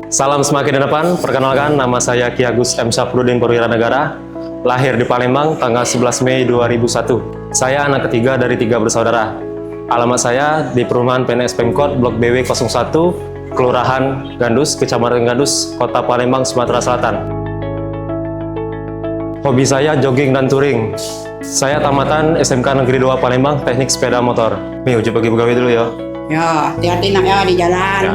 Salam semakin di depan, perkenalkan nama saya Ki Agus M. Syafruddin Perwira Negara, lahir di Palembang tanggal 11 Mei 2001. Saya anak ketiga dari 3 bersaudara. Alamat saya di perumahan PNS Pemkot Blok BW 01, Kelurahan Gandus, Kecamatan Gandus, Kota Palembang, Sumatera Selatan. Hobi saya jogging dan touring. Saya tamatan SMK Negeri 2 Palembang, teknik sepeda motor. Nih, uji bagi pegawai dulu ya. Ya, hati-hati nak ya di jalan. Ya.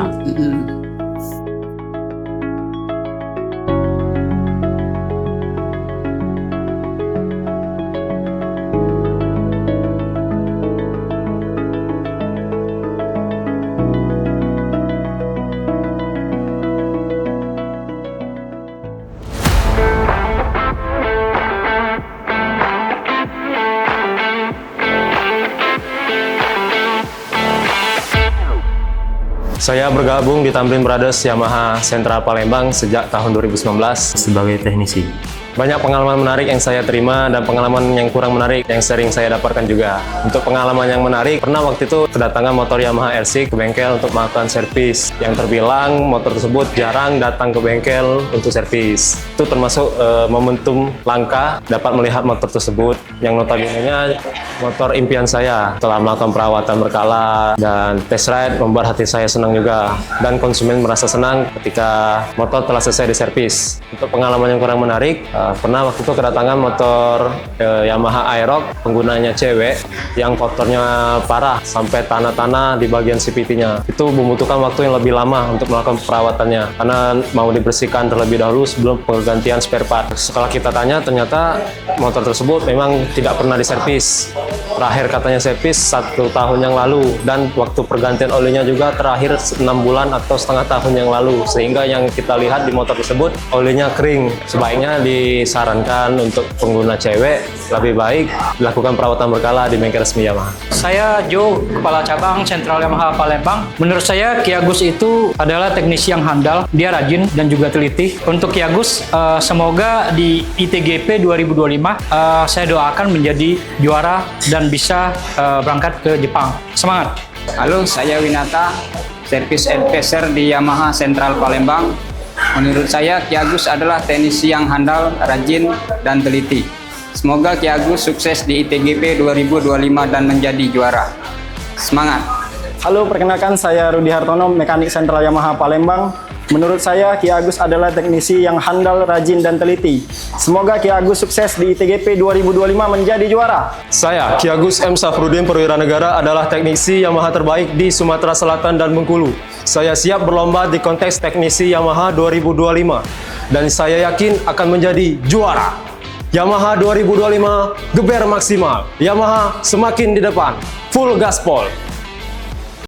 Saya bergabung di Tamrin Brothers Yamaha Sentral Palembang sejak tahun 2019 sebagai teknisi. Banyak pengalaman menarik yang saya terima dan pengalaman yang kurang menarik yang sering saya dapatkan juga. Untuk pengalaman yang menarik, pernah waktu itu kedatangan motor Yamaha RC ke bengkel untuk melakukan servis. Yang terbilang motor tersebut jarang datang ke bengkel untuk servis. Itu termasuk momentum langka dapat melihat motor tersebut yang notabene-nya motor impian saya. Telah melakukan perawatan berkala dan test ride membuat hati saya senang juga. Dan konsumen merasa senang ketika motor telah selesai diservis. Untuk pengalaman yang kurang menarik, pernah waktu itu kedatangan motor Yamaha Aerox, penggunanya cewek yang kotornya parah sampai tanah-tanah di bagian CVT-nya. Itu membutuhkan waktu yang lebih lama untuk melakukan perawatannya karena mau dibersihkan terlebih dahulu sebelum penggantian spare part. Setelah kita tanya, ternyata motor tersebut memang tidak pernah diservis. Terakhir katanya servis 1 tahun yang lalu dan waktu pergantian olinya juga terakhir 6 bulan atau setengah tahun yang lalu, sehingga yang kita lihat di motor tersebut olinya kering. Sebaiknya disarankan untuk pengguna cewek lebih baik dilakukan perawatan berkala di bengkel resmi Yamaha. Saya Jo, Kepala Cabang Sentral Yamaha Palembang. Menurut saya Ki Agus itu adalah teknisi yang handal, dia rajin dan juga teliti. Untuk Ki Agus, semoga di ITGP 2025 saya doakan menjadi juara dan bisa berangkat ke Jepang. Semangat! Halo, saya Winata, servis advisor di Yamaha Sentral Palembang. Menurut saya, Ki Agus adalah teknisi yang handal, rajin, dan teliti. Semoga Ki Agus sukses di ITGP 2025 dan menjadi juara. Semangat! Halo, perkenalkan saya Rudi Hartono, mekanik Sentral Yamaha Palembang. Menurut saya, Ki Agus adalah teknisi yang handal, rajin, dan teliti. Semoga Ki Agus sukses di ITGP 2025 menjadi juara. Saya, Ki Agus M. Syafruddin Perwira Negara, adalah teknisi Yamaha terbaik di Sumatera Selatan dan Bengkulu. Saya siap berlomba di kontes teknisi Yamaha 2025 dan saya yakin akan menjadi juara. Yamaha 2025 geber maksimal. Yamaha semakin di depan. Full gaspol.